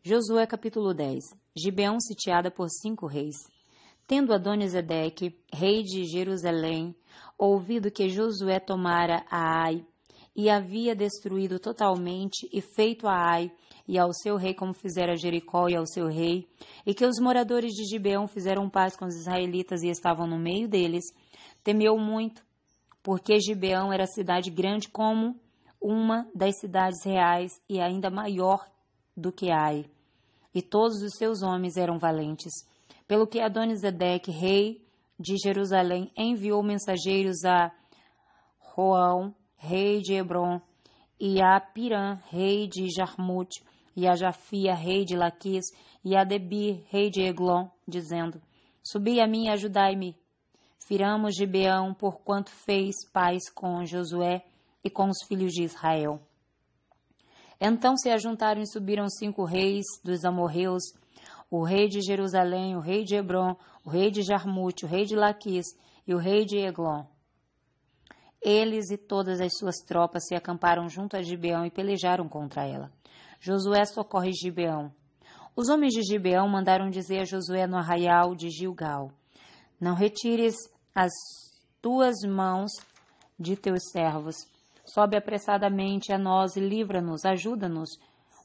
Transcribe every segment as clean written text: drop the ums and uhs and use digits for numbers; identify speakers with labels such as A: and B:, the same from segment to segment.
A: Josué capítulo 10. Gibeão sitiada por 5 reis. Tendo Adonisedeque, rei de Jerusalém, ouvido que Josué tomara a Ai, e havia destruído totalmente e feito a Ai e ao seu rei como fizera Jericó e ao seu rei, e que os moradores de Gibeão fizeram paz com os israelitas e estavam no meio deles, temeu muito, porque Gibeão era cidade grande como uma das cidades reais e ainda maior do que Ai, e todos os seus homens eram valentes. Pelo que Adonisedeque, rei de Jerusalém, enviou mensageiros a Roão, rei de Hebron, e a Pirã, rei de Jarmute, e a Jafia, rei de Laquis, e a Debir, rei de Eglon, dizendo: Subi a mim e ajudai-me. Firamos Gibeão, porquanto fez paz com Josué e com os filhos de Israel. Então se ajuntaram e subiram 5 reis dos amorreus, o rei de Jerusalém, o rei de Hebron, o rei de Jarmute, o rei de Laquis e o rei de Eglon. Eles e todas as suas tropas se acamparam junto a Gibeão e pelejaram contra ela. Josué socorre Gibeão. Os homens de Gibeão mandaram dizer a Josué no arraial de Gilgal: Não retires as tuas mãos de teus servos. Sobe apressadamente a nós e livra-nos, ajuda-nos,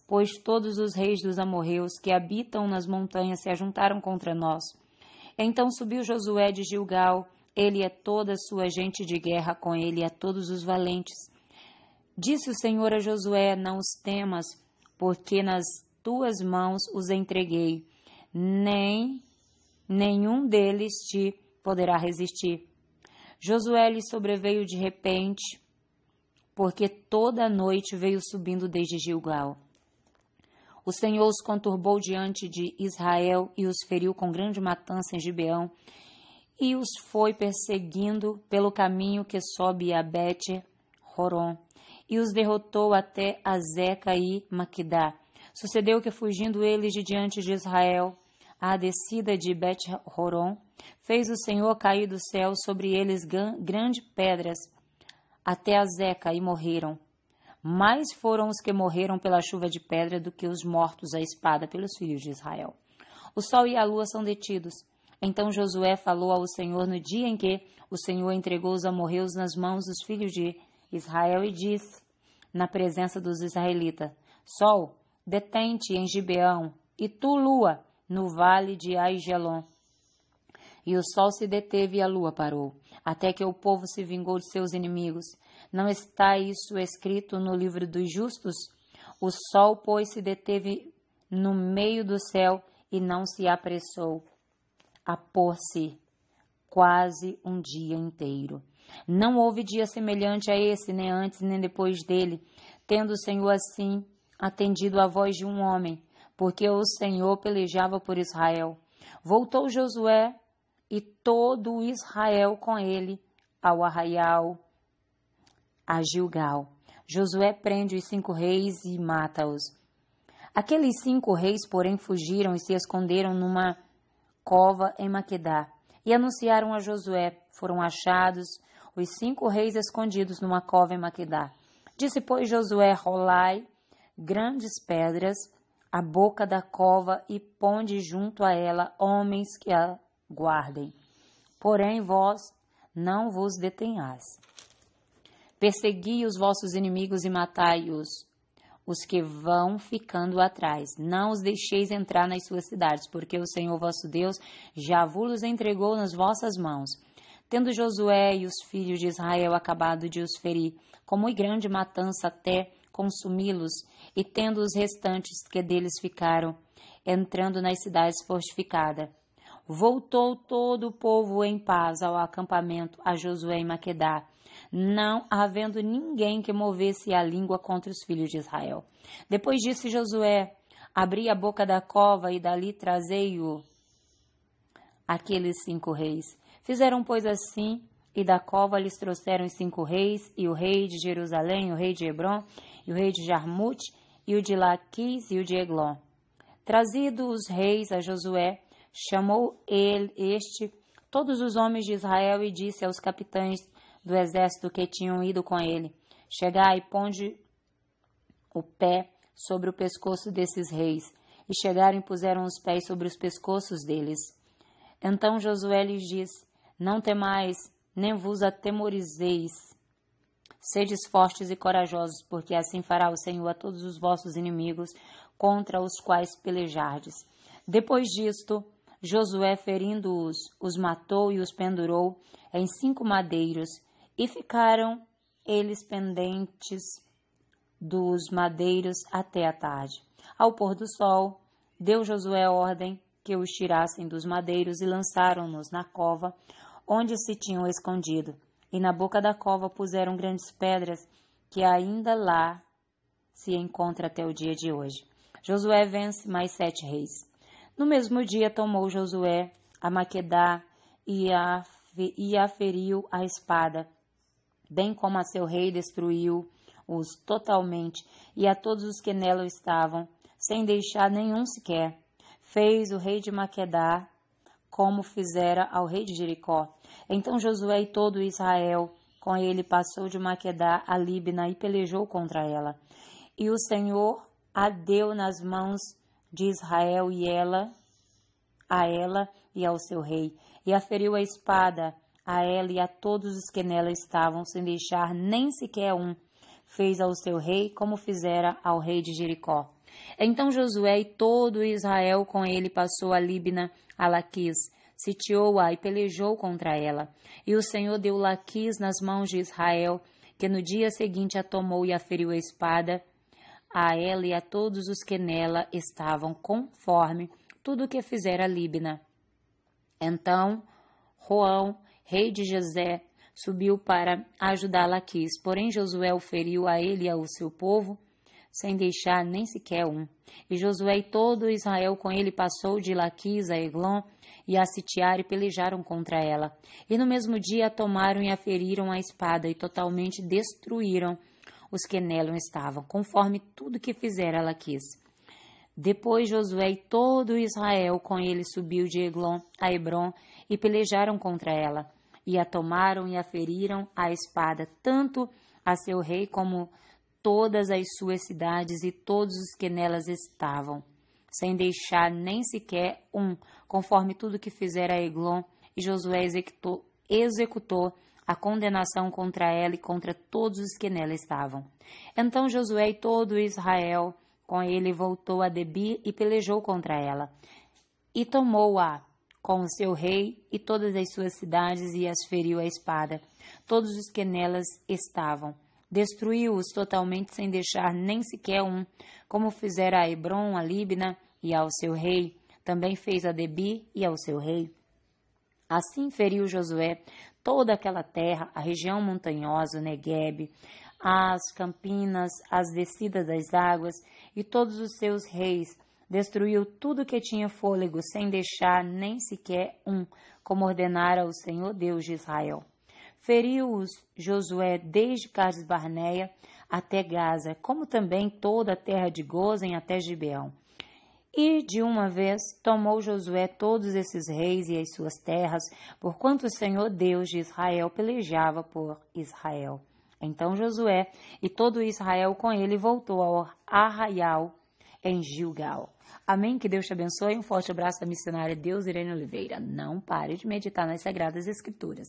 A: pois todos os reis dos amorreus que habitam nas montanhas se ajuntaram contra nós. Então subiu Josué de Gilgal, ele e toda a sua gente de guerra, com ele e a todos os valentes. Disse o Senhor a Josué: Não os temas, porque nas tuas mãos os entreguei, nenhum deles te poderá resistir. Josué lhe sobreveio de repente, porque toda a noite veio subindo desde Gilgal. O Senhor os conturbou diante de Israel e os feriu com grande matança em Gibeão, e os foi perseguindo pelo caminho que sobe a Bet-Horon, e os derrotou até Azeca e Maquedá. Sucedeu que, fugindo eles de diante de Israel, à descida de Bet-Horon, fez o Senhor cair do céu sobre eles grandes pedras, até Azeca, e morreram. Mais foram os que morreram pela chuva de pedra do que os mortos à espada pelos filhos de Israel. O sol e a lua são detidos. Então Josué falou ao Senhor no dia em que o Senhor entregou os amorreus nas mãos dos filhos de Israel e disse, na presença dos israelitas: Sol, detente em Gibeão, e tu, lua, no vale de Aijalon. E o sol se deteve e a lua parou, até que o povo se vingou de seus inimigos. Não está isso escrito no livro dos justos? O sol, pois, se deteve no meio do céu e não se apressou a pôr-se quase um dia inteiro. Não houve dia semelhante a esse, nem antes nem depois dele, tendo o Senhor assim atendido à voz de um homem, porque o Senhor pelejava por Israel. Voltou Josué e todo Israel com ele ao arraial a Gilgal. Josué prende os 5 reis e mata-os. Aqueles 5 reis, porém, fugiram e se esconderam numa cova em Maquedá, e anunciaram a Josué. Foram achados os 5 reis escondidos numa cova em Maquedá. Disse, pois, Josué: rolai grandes pedras à boca da cova e ponde junto a ela homens que a guardem. Porém, vós não vos detenhais. Persegui os vossos inimigos e matai-os, os que vão ficando atrás. Não os deixeis entrar nas suas cidades, porque o Senhor vosso Deus já vos entregou nas vossas mãos. Tendo Josué e os filhos de Israel acabado de os ferir, com muito grande matança até consumi-los, e tendo os restantes que deles ficaram, entrando nas cidades fortificadas, voltou todo o povo em paz ao acampamento a Josué em Maquedá, não havendo ninguém que movesse a língua contra os filhos de Israel. Depois disse Josué: abri a boca da cova e dali trazei-o aqueles 5 reis. Fizeram, pois, assim, e da cova lhes trouxeram os 5 reis, e o rei de Jerusalém, o rei de Hebron, e o rei de Jarmute, e o de Laquis, e o de Eglon. Trazidos os reis a Josué, chamou todos os homens de Israel e disse aos capitães do exército que tinham ido com ele: chegai e ponde o pé sobre o pescoço desses reis, e chegaram e puseram os pés sobre os pescoços deles. Então Josué lhes disse: Não temais, nem vos atemorizeis. Sedes fortes e corajosos, porque assim fará o Senhor a todos os vossos inimigos, contra os quais pelejardes. Depois disto, Josué, ferindo-os, os matou e os pendurou em 5 madeiros, e ficaram eles pendentes dos madeiros até a tarde. Ao pôr do sol, deu Josué ordem que os tirassem dos madeiros e lançaram-nos na cova onde se tinham escondido. E na boca da cova puseram grandes pedras que ainda lá se encontra até o dia de hoje. Josué vence mais 7 reis. No mesmo dia tomou Josué a Maquedá e a feriu a espada, bem como a seu rei destruiu-os totalmente, e a todos os que nela estavam, sem deixar nenhum sequer. Fez o rei de Maquedá como fizera ao rei de Jericó. Então Josué e todo Israel com ele passou de Maquedá a Líbina e pelejou contra ela. E o Senhor a deu nas mãos de Israel a ela e ao seu rei, e aferiu a espada a ela e a todos os que nela estavam, sem deixar nem sequer um. Fez ao seu rei como fizera ao rei de Jericó. Então Josué e todo Israel com ele passou a Líbina a Laquis, sitiou-a e pelejou contra ela. E o Senhor deu Laquis nas mãos de Israel, que no dia seguinte a tomou e aferiu a espada a ela e a todos os que nela estavam, conforme tudo o que fizera Líbina. Então Roão, rei de José, subiu para ajudar Laquis, porém Josué o feriu a ele e ao seu povo, sem deixar nem sequer um. E Josué e todo Israel com ele passou de Laquis a Eglon, e a sitiar e pelejaram contra ela. E no mesmo dia a tomaram e a feriram a espada, e totalmente destruíram os que nela estavam, conforme tudo que fizera Laquis. Depois Josué e todo Israel com ele subiu de Eglon a Hebron, e pelejaram contra ela, e a tomaram e a feriram a espada, tanto a seu rei como todas as suas cidades e todos os que nelas estavam, sem deixar nem sequer um, conforme tudo que fizera Eglon, e Josué executou a condenação contra ela e contra todos os que nela estavam. Então Josué e todo Israel com ele voltou a Debir e pelejou contra ela, e tomou-a com o seu rei e todas as suas cidades, e as feriu a espada, todos os que nelas estavam. Destruiu-os totalmente, sem deixar nem sequer um, como fizera a Hebron, a Líbina e ao seu rei. Também fez a Debir e ao seu rei. Assim feriu Josué toda aquela terra, a região montanhosa, o Neguebe, as campinas, as descidas das águas e todos os seus reis. Destruiu tudo que tinha fôlego, sem deixar nem sequer um, como ordenara o Senhor Deus de Israel. Feriu-os Josué desde Cades Barneia até Gaza, como também toda a terra de Gozen até Gibeão. E, de uma vez, tomou Josué todos esses reis e as suas terras, porquanto o Senhor Deus de Israel pelejava por Israel. Então Josué e todo Israel com ele voltou ao arraial em Gilgal. Amém? Que Deus te abençoe. Um forte abraço da missionária Deus Irene Oliveira. Não pare de meditar nas Sagradas Escrituras.